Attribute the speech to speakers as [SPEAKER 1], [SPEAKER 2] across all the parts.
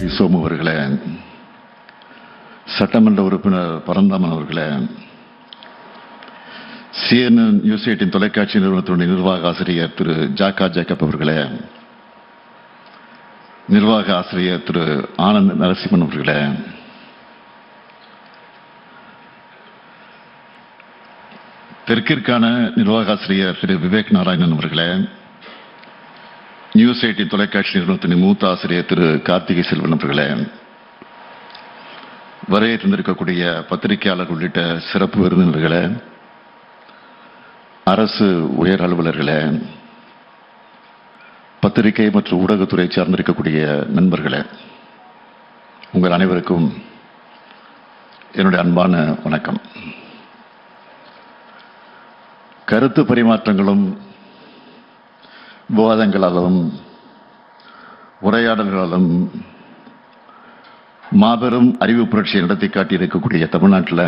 [SPEAKER 1] சோமு அவர்களே, சட்டமன்ற உறுப்பினர் பரந்தாமன் அவர்களே, CNN நியூஸ் 18 தொலைக்காட்சி நிறுவனத்தினுடைய நிர்வாக ஆசிரியர் திரு ஜாக்கா ஜேக்கப் அவர்களே, நிர்வாக ஆசிரியர் திரு ஆனந்த் நரசிம்மன் அவர்களே, தெற்கிற்கான நிர்வாக ஆசிரியர் திரு விவேக் நாராயணன் அவர்களே, நியூஸ் 18 தொலைக்காட்சி நிறுவனத்தின் மூத்த ஆசிரியர் திரு கார்த்திகை செல்வன் அவர்களே, வரையை தந்திருக்கக்கூடிய பத்திரிகையாளர் உள்ளிட்ட சிறப்பு விருந்தினர்களே, அரசு உயர் அலுவலர்களே, பத்திரிகை மற்றும் ஊடகத்துறை சார்ந்திருக்கக்கூடிய நண்பர்களே, உங்கள் அனைவருக்கும் என்னுடைய அன்பான வணக்கம். கருத்து பரிமாற்றங்களும் விவாதங்களாலும் உரையாடல்களாலும் மாபெரும் அறிவு புரட்சியை நடத்தி காட்டியிருக்கக்கூடிய தமிழ்நாட்டில்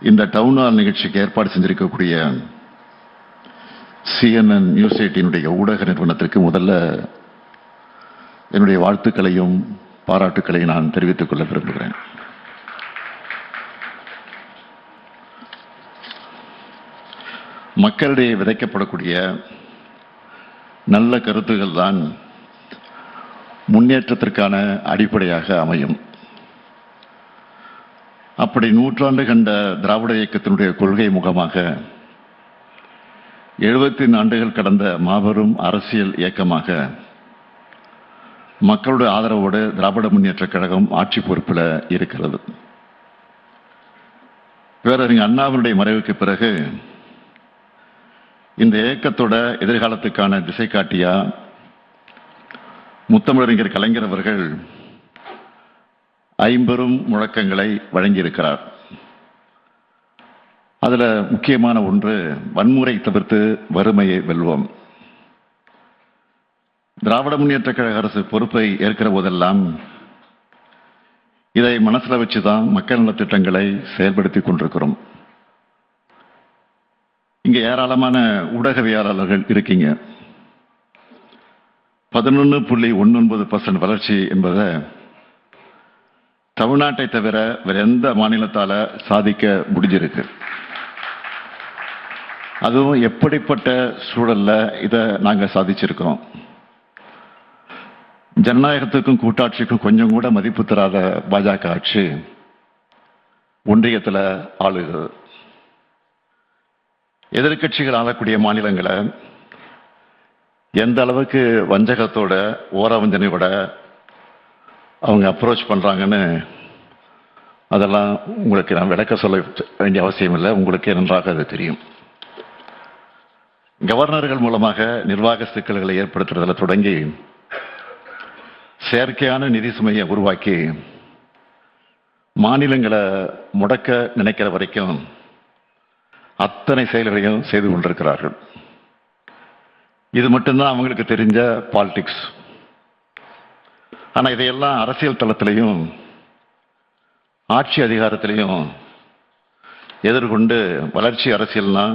[SPEAKER 1] இந்த டவுன் ஹால் நிகழ்ச்சிக்கு ஏற்பாடு செஞ்சிருக்கக்கூடிய CNN நியூஸ் 18 ஊடக நிறுவனத்திற்கு முதல்ல என்னுடைய வாழ்த்துக்களையும் பாராட்டுக்களையும் நான் தெரிவித்துக் கொள்ள விரும்புகிறேன். மக்களிடையே விதைக்கப்படக்கூடிய நல்ல கருத்துக்கள் தான் முன்னேற்றத்திற்கான அடிப்படையாக அமையும். அப்படி நூற்றாண்டு கண்ட திராவிட இயக்கத்தினுடைய கொள்கை முகமாக 74 ஆண்டுகள் கடந்த மாபெரும் அரசியல் இயக்கமாக மக்களுடைய ஆதரவோடு திராவிட முன்னேற்றக் கழகம் ஆட்சி பொறுப்பில் இருக்கிறது. பேரறிஞர் அண்ணாவினுடைய மறைவுக்கு பிறகு இந்த இயக்கத்தோட எதிர்காலத்துக்கான திசை காட்டியா முத்தமிழறிஞர் கலைஞர் அவர்கள் 50 முழக்கங்களை வழங்கியிருக்கிறார். அதுல முக்கியமான ஒன்று, வன்முறை தவிர்த்து வறுமையை வெல்வோம். திராவிட முன்னேற்ற கழக அரசு பொறுப்பை ஏற்கிற போதெல்லாம் இதை மனசுல வச்சுதான் மக்கள் நலத்திட்டங்களை செயல்படுத்தி கொண்டிருக்கிறோம். இங்க ஏராளமான ஊடகவியலாளர்கள் இருக்கீங்க. 11.19% வளர்ச்சி என்பதை தமிழ்நாட்டை தவிர வேற எந்த மாநிலத்தால சாதிக்க முடிஞ்சிருக்கு. அதுவும் எப்படிப்பட்ட சூழல்ல இதை நாங்க சாதிச்சிருக்கிறோம். ஜனநாயகத்துக்கும் கூட்டாட்சிக்கும் கொஞ்சம் கூட மதிப்பு தராத பாஜக ஆட்சி ஒன்றியத்தில் ஆளுகிறது. எதிர்கட்சிகள் ஆளக்கூடிய மாநிலங்களை எந்த அளவுக்கு வஞ்சகத்தோட ஓரவஞ்சனையோட அவங்க அப்ரோச் பண்றாங்கன்னு அதெல்லாம் உங்களுக்கு நான் விளக்க சொல்ல வேண்டிய அவசியம் இல்லை, உங்களுக்கு நன்றாக அது தெரியும். கவர்னர்கள் மூலமாக நிர்வாக சிக்கல்களை ஏற்படுத்துறதில் தொடங்கி செயற்கையான நிதி சுமையை உருவாக்கி மாநிலங்களை முடக்க நினைக்கிற வரைக்கும் அத்தனை செயல்களையும் செய்து கொண்டிருக்கிறார்கள். இது மட்டும்தான் அவங்களுக்கு தெரிஞ்ச பாலிடிக்ஸ். ஆனா இதையெல்லாம் அரசியல் தளத்திலையும் ஆட்சி அதிகாரத்திலையும் எதிர்கொண்டு வளர்ச்சி அரசியல்னா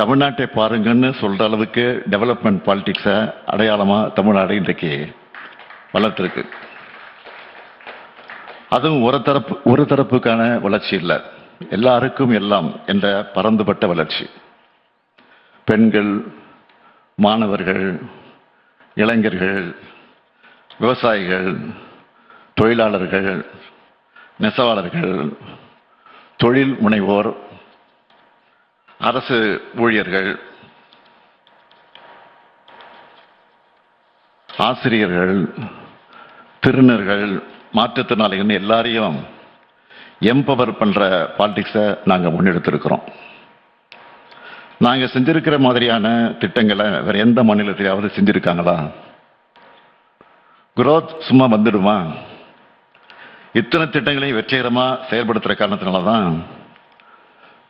[SPEAKER 1] தமிழ்நாட்டை பாருங்கன்னு சொல்ற அளவுக்கு டெவலப்மெண்ட் பாலிடிக்ஸை அடையாளமா தமிழ்நாடு இன்றைக்கு வளர்த்திருக்கு. அதுவும் ஒரு தரப்புக்கான வளர்ச்சி இல்லை, எல்லாருக்கும் எல்லாம் என்ற பரந்துபட்ட வளர்ச்சி. பெண்கள், மாணவர்கள், இளைஞர்கள், விவசாயிகள், தொழிலாளர்கள், நெசவாளர்கள், தொழில் முனைவோர், அரசு ஊழியர்கள், ஆசிரியர்கள், திருநர்கள், மாற்றுத்திறனாளிகள் எல்லாரையும் எம்பவர் பண்ற பாலிடிக்ஸை நாங்க முன்னெடுத்திருக்கிறோம். நாங்க செஞ்சிருக்கிற மாதிரியான திட்டங்களை வேற எந்த மாநிலத்திலாவது செஞ்சிருக்காங்களா? குரோத் சும்மா வந்துடுமா? இத்தனை திட்டங்களையும் வெற்றிகரமா செயல்படுத்துற காரணத்தினாலதான்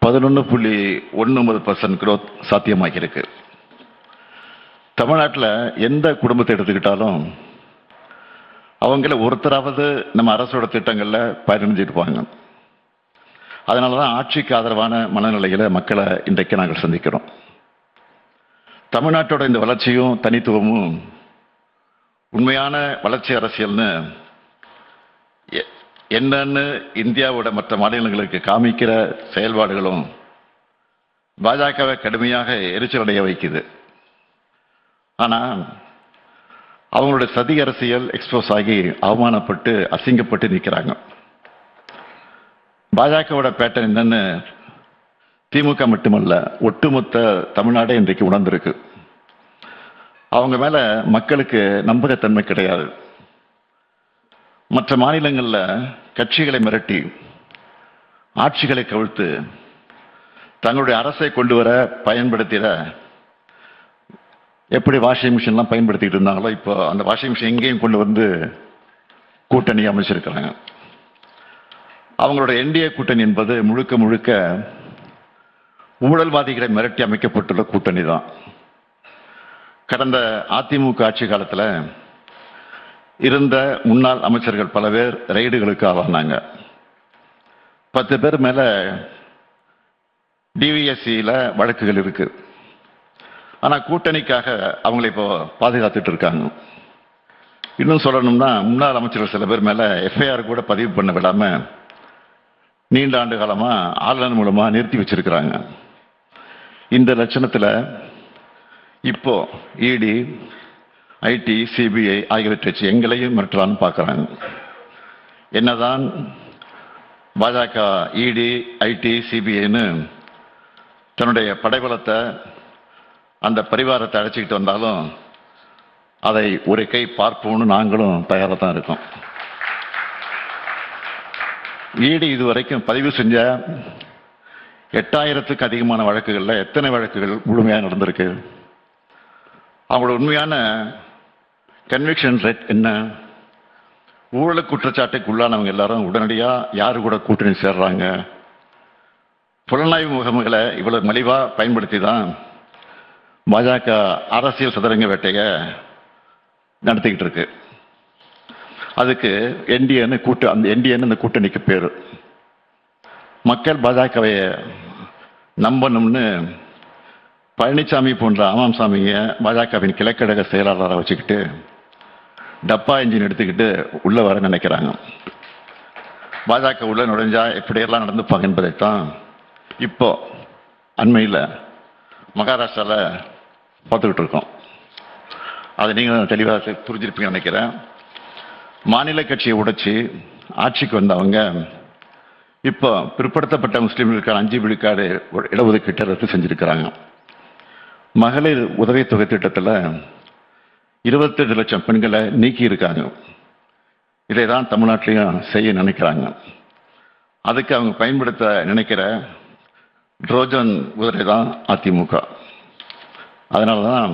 [SPEAKER 1] 11.19% குரோத் சாத்தியமாகி இருக்கு. தமிழ்நாட்டில் எந்த குடும்பத்தை எடுத்துக்கிட்டாலும் அவங்கள ஒருத்தராவது நம்ம அரசோட திட்டங்கள்ல பயனடைஞ்சிருப்பாங்க. அதனாலதான் ஆட்சிக்கு ஆதரவான மனநிலையில மக்களை இன்றைக்கு நாங்கள் சந்திக்கிறோம். தமிழ்நாட்டோட இந்த வளர்ச்சியும் தனித்துவமும் உண்மையான வளர்ச்சி அரசியல்னு என்னன்னு இந்தியாவோட மற்ற மாநிலங்களுக்கு காமிக்கிற செயல்பாடுகளும் பாஜகவை கடுமையாக எரிச்சலடைய வைக்குது. ஆனா அவங்களுடைய சதி அரசியல் எக்ஸ்போஸ் ஆகி அவமானப்பட்டு அசிங்கப்பட்டு நிற்கிறாங்க. பாஜகவோட பேட்டர்ன் என்னன்னு திமுக மட்டுமல்ல, ஒட்டுமொத்த தமிழ்நாடே இன்றைக்கு உணர்ந்திருக்கு. அவங்க மேல மக்களுக்கு நம்பகத்தன்மை கிடையாது. மற்ற மாநிலங்களில் கட்சிகளை மிரட்டி ஆட்சிகளை கவிழ்த்து தங்களுடைய அரசை கொண்டு வர பயன்படுத்திட எப்படி வாஷிங் மிஷின்லாம் பயன்படுத்திட்டு இருந்தாங்களோ, இப்போ அந்த வாஷிங் மிஷின் எங்கேயும் கொண்டு வந்து கூட்டணி அமைச்சிருக்கிறாங்க. அவங்களோட என்டிஏ கூட்டணி என்பது முழுக்க முழுக்க ஊழல்வாதிகளை மிரட்டி அமைக்கப்பட்டுள்ள கூட்டணி தான். கடந்த அதிமுக ஆட்சி காலத்தில் இருந்த முன்னாள் அமைச்சர்கள் பல பேர் ரெய்டுகளுக்கு ஆளானாங்க. 10 பேர் மேல டிவிஎஸ்சியில் வழக்குகள் இருக்கு. ஆனா கூட்டணிக்காக அவங்களை இப்போ பாதுகாத்துட்டு இருக்காங்க. இன்னும் சொல்லணும்னா முன்னாள் அமைச்சர்கள் சில பேர் மேல எஃப்ஐஆர் கூட பதிவு பண்ண விடாம நீண்ட ஆண்டு காலமா ஆன்லைன் மூலமா நிறுத்தி வச்சிருக்கிறாங்க. இந்த லட்சணத்துல இப்போ இடி, ஐடி, சிபிஐ ஆகியவற்றை வச்சு எங்களையும் மிரட்டலான்னு பார்க்குறாங்க. என்னதான் பாஜக இடி, ஐடி, சிபிஐன்னு தன்னுடைய படைபலத்தை அந்த பரிவாரத்தை அழைச்சிக்கிட்டு வந்தாலும் அதை ஒரு கை பார்ப்போம்னு நாங்களும் தயாராக தான் இருக்கோம். இடி இதுவரைக்கும் பதிவு செஞ்ச 8000த்துக்கு அதிகமான வழக்குகளில் எத்தனை வழக்குகள் முழுமையாக நடந்திருக்கு? அவங்களோட உண்மையான கன்விக்ஷன் ரேட் என்ன? ஊழல் குற்றச்சாட்டுக்கு உள்ளானவங்க எல்லாரும் உடனடியாக யாரு கூட கூட்டணி சேர்றாங்க? புலனாய்வு முகமைகளை இவ்வளவு மலிவா பயன்படுத்தி தான் பாஜக அரசியல் சதுரங்க வேட்டையை நடத்திக்கிட்டு இருக்கு. அதுக்கு என்டிஏன்னு அந்த என்டிஏன்னு அந்த கூட்டணிக்கு பேரு. மக்கள் பாஜகவை நம்பணும்னு பழனிசாமி போன்ற ஆமாம்சாமிங்க பாஜகவின் கிழக்கழக செயலாளரை வச்சுக்கிட்டு டப்பா இன்ஜின் எடுத்துக்கிட்டு உள்ள வர நினைக்கிறாங்க. பாஜக உள்ள நுழைஞ்சா எப்படியெல்லாம் நடந்துப்பாங்க என்பதைத்தான் இப்போ அண்மையில் மகாராஷ்டிராவில் பார்த்துக்கிட்டு இருக்கோம். அதை நீங்கள் தெளிவாக புரிஞ்சிருப்பீங்கன்னு நினைக்கிறேன். மாநில கட்சியை உடைச்சி ஆட்சிக்கு வந்தவங்க இப்போ பிற்படுத்தப்பட்ட முஸ்லீம்களுக்கான 5 விழுக்காடு இடஒதுக்கீட்டை ரத்து செஞ்சிருக்கிறாங்க. மகளிர் உதவித்தொகை திட்டத்தில் 28 லட்சம் பெண்களை நீக்கி இருக்காங்க. இதை தான் தமிழ்நாட்டிலையும் செய்ய நினைக்கிறாங்க. அதுக்கு அவங்க பயன்படுத்த நினைக்கிற ட்ரோஜன் குதிரை தான் அதிமுக. அதனால தான்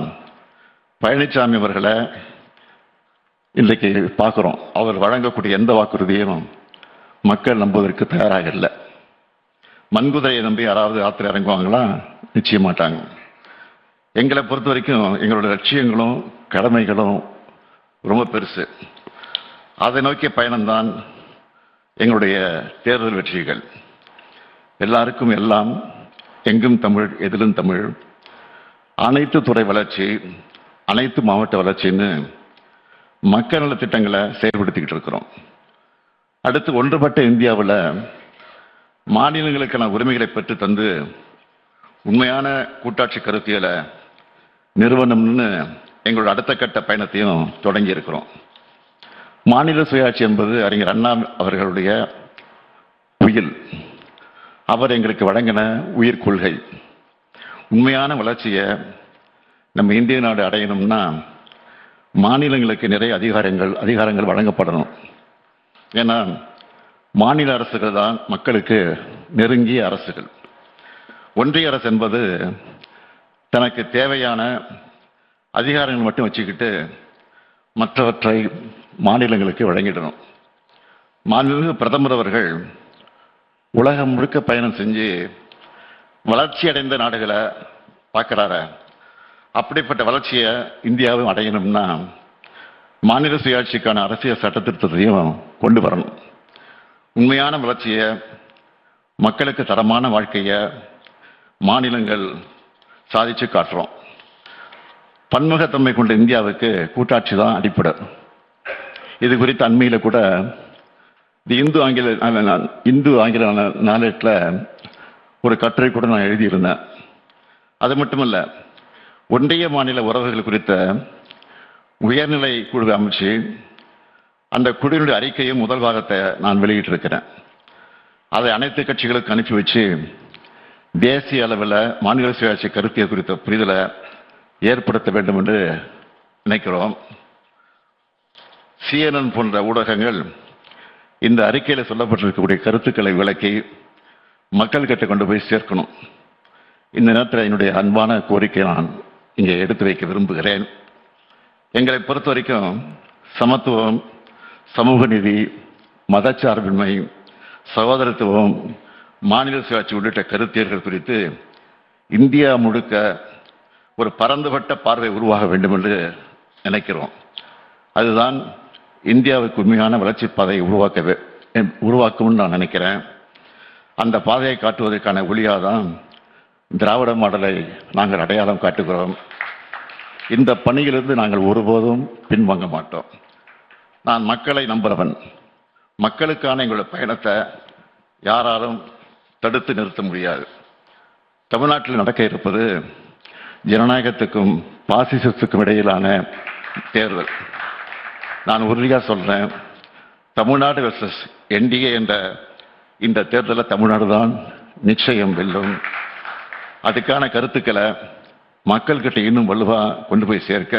[SPEAKER 1] பழனிசாமி அவர்களை இன்றைக்கு பார்க்குறோம். அவர் வழங்கக்கூடிய எந்த வாக்குறுதியும் மக்கள் நம்புவதற்கு தயாராக இல்லை. மண்குதிரையை நம்பி யாராவது ஆத்திர இறங்குவாங்களா? நிச்சய மாட்டாங்க. எங்களை பொறுத்த வரைக்கும் எங்களோட லட்சியங்களும் கடமைகளும் ரொம்ப பெருசு. அதை நோக்கிய பயணம்தான் எங்களுடைய தேர்தல் வெற்றிகள். எல்லாருக்கும் எல்லாம், எங்கும் தமிழ், எதிலும் தமிழ், அனைத்து துறை வளர்ச்சி, அனைத்து மாவட்ட வளர்ச்சின்னு மக்கள் நல திட்டங்களை செயல்படுத்திக்கிட்டு இருக்கிறோம். அடுத்து ஒன்றுபட்ட இந்தியாவில் மாநிலங்களுக்கான உரிமைகளை பெற்று தந்து உண்மையான கூட்டாட்சி கருத்தியலை நிறுவனம்னு எங்களோட அடுத்த கட்ட பயணத்தையும் தொடங்கி இருக்கிறோம். மாநில சுயாட்சி என்பது அறிஞர் அண்ணா அவர்களுடைய உயில். அவர் எங்களுக்கு வழங்கின உயிர் கொள்கை. உண்மையான வளர்ச்சியை நம்ம இந்திய நாடு அடையணும்னா மாநிலங்களுக்கு நிறைய அதிகாரங்கள் வழங்கப்படணும். ஏன்னா மாநில அரசுகள் தான் மக்களுக்கு நெருங்கிய அரசுகள். ஒன்றிய அரசு என்பது தனக்கு தேவையான அதிகாரங்கள் மட்டும் வச்சுக்கிட்டு மற்றவற்றை மாநிலங்களுக்கு வழங்கிடணும். மாநில பிரதமர் அவர்கள் உலகம் முழுக்க பயணம் செஞ்சு வளர்ச்சி அடைந்த நாடுகளை பார்க்கிறாரு. அப்படிப்பட்ட வளர்ச்சியை இந்தியாவும் அடையணும்னா மாநில சுயாட்சிக்கான அரசியல் சட்ட திருத்தத்தையும் கொண்டு வரணும். உண்மையான வளர்ச்சியை, மக்களுக்கு தரமான வாழ்க்கையை மாநிலங்கள் சாதிச்சு காட்டுறோம். பன்முகத்தன்மை கொண்ட இந்தியாவுக்கு கூட்டாட்சி தான் அடிப்படை. இது குறித்து அண்மையில் கூட இந்து ஆங்கில நாளேட்டில் ஒரு கட்டுரை கூட நான் எழுதியிருந்தேன். அது மட்டுமல்ல, ஒன்றிய மாநில உறவுகள் குறித்த உயர்நிலை குழுவை அமைச்சு அந்த குழுவினுடைய அறிக்கையும் முதல் பாகத்தை நான் வெளியிட்டிருக்கிறேன். அதை அனைத்து கட்சிகளுக்கு அனுப்பி வச்சு தேசிய அளவில் மாநில சுயாட்சி கருத்தியல் குறித்த புரிதலை ஏற்படுத்த வேண்டும் என்று நினைக்கிறோம். CNN போன்ற ஊடகங்கள் இந்த அறிக்கையில் சொல்லப்பட்டிருக்கக்கூடிய கருத்துக்களை விளக்கி மக்கள் கிட்ட கொண்டு போய் சேர்க்கணும். இந்த நேரத்தில் என்னுடைய அன்பான கோரிக்கை நான் இங்கே எடுத்து வைக்க விரும்புகிறேன். எங்களை பொறுத்த வரைக்கும் சமத்துவம், சமூக நீதி, மதச்சார்பின்மை, சகோதரத்துவம், மாநில சுயாட்சி உள்ளிட்ட கருத்தியல்கள் குறித்து இந்தியா முழுக்க ஒரு பரந்துபட்ட பார்வை உருவாக வேண்டும் என்று நினைக்கிறோம். அதுதான் இந்தியாவுக்கு உண்மையான வளர்ச்சி பாதையை உருவாக்கும்னு நான் நினைக்கிறேன். அந்த பாதையை காட்டுவதற்கான ஒளியாதான் திராவிட மாடலை நாங்கள் அடையாளம் காட்டுகிறோம். இந்த பணியிலிருந்து நாங்கள் ஒருபோதும் பின்வாங்க மாட்டோம். நான் மக்களை நம்புகிறவன். மக்களுக்கான எங்களுடைய பயணத்தை யாராலும் தடுத்து நிறுத்த முடியாது. தமிழ்நாட்டில் நடக்க இருப்பது ஜனநாயகத்துக்கும் பாசிசத்துக்கும் இடையிலான தேர்தல். நான் உறுதியாக சொல்றேன், தமிழ்நாடு வெர்சஸ் NDA என்ற இந்த தேர்தலில் தமிழ்நாடு தான் நிச்சயம் வெல்லும். அதுக்கான கருத்துக்களை மக்கள்கிட்ட இன்னும் வலுவா கொண்டு போய் சேர்க்க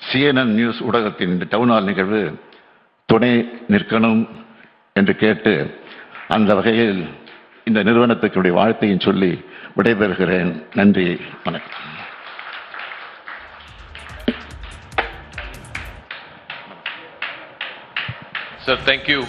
[SPEAKER 1] CNN நியூஸ் ஊடகத்தின் இந்த டவுன் ஹால் நிகழ்வு துணை நிற்கணும் என்று கேட்டு, அந்த வகையில் இந்த நிறுவனத்துக்கு வாழ்த்தையும் சொல்லி விடைபெறுகிறேன். நன்றி, வணக்கம்.
[SPEAKER 2] Sir, thank you.